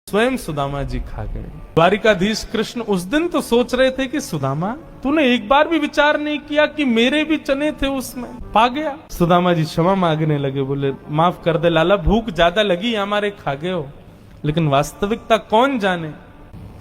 स्वयं सुदामा जी खा गए। द्वारिकाधीश कृष्ण उस दिन तो सोच रहे थे कि सुदामा तूने एक बार भी विचार नहीं किया कि मेरे भी चने थे उसमें, पा गया। सुदामा जी क्षमा मांगने लगे, बोले माफ कर दे लाला, भूख ज्यादा लगी हमारे, खा गए हो, लेकिन वास्तविकता कौन जाने।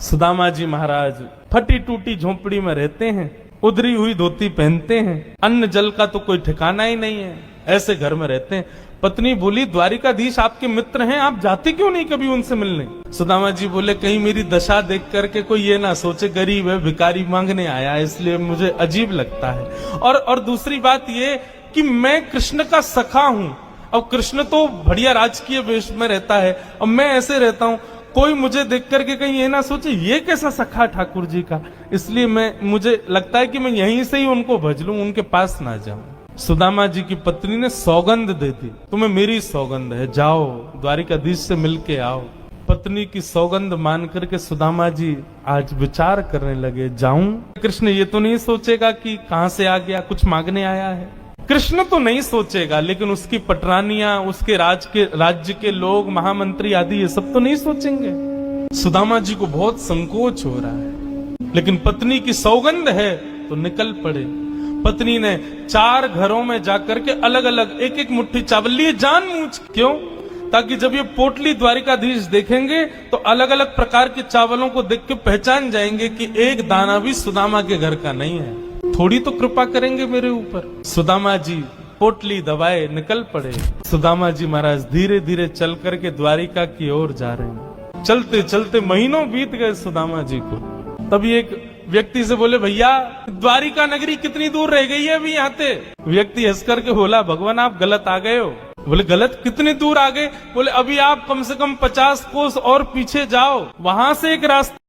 सुदामा जी महाराज फटी टूटी झोपड़ी में रहते हैं, उधरी हुई धोती पहनते हैं, अन्न जल का तो कोई ठिकाना ही नहीं है, ऐसे घर में रहते हैं। पत्नी बोली द्वारिकाधीश आपके मित्र हैं, आप जाते क्यों नहीं कभी उनसे मिलने। सुदामा जी बोले कहीं मेरी दशा देख करके कोई ये ना सोचे गरीब है, भिखारी मांगने आया, इसलिए मुझे अजीब लगता है। और दूसरी बात ये कि मैं कृष्ण का सखा हूं, अब कृष्ण तो बढ़िया राजकीय वेश में रहता है और मैं ऐसे रहता हूं, कोई मुझे देख करके कहीं ये ना सोचे ये कैसा सखा ठाकुर जी का, इसलिए मुझे लगता है कि मैं यहीं से ही उनको भज लूं, उनके पास ना जाऊं। सुदामा जी की पत्नी ने सौगंध दे दी, तुम्हें मेरी सौगंध है, जाओ द्वारिकाधीश से मिलके आओ। पत्नी की सौगंध मान करके सुदामा जी आज विचार करने लगे, जाऊं? कृष्ण ये तो नहीं सोचेगा कि कहां से आ गया, कुछ मांगने आया है। कृष्ण तो नहीं सोचेगा, लेकिन उसकी पटरानियां, उसके राज्य के लोग, महामंत्री आदि ये सब तो नहीं सोचेंगे। सुदामा जी को बहुत संकोच हो रहा है, लेकिन पत्नी की सौगंध है तो निकल पड़े। पत्नी ने 4 घरों में जाकर के अलग अलग एक एक मुट्ठी चावल लिए, जानबूझ, क्यों? ताकि जब ये पोटली द्वारिकाधीश देखेंगे तो अलग अलग प्रकार के चावलों को देख के पहचान जाएंगे कि एक दाना भी सुदामा के घर का नहीं है, थोड़ी तो कृपा करेंगे मेरे ऊपर। सुदामा जी पोटली दबाए निकल पड़े। सुदामा जी महाराज धीरे धीरे चल करके द्वारिका की ओर जा रहे हैं। चलते चलते महीनों बीत गए सुदामा जी को। तभी एक व्यक्ति से बोले भैया द्वारिका नगरी कितनी दूर रह गई है अभी यहाँ से। व्यक्ति हंस करके बोला भगवान आप गलत आ गए हो। बोले गलत, कितनी दूर आ गए? बोले अभी आप कम से कम 50 कोस और पीछे जाओ, वहां से एक रास्ता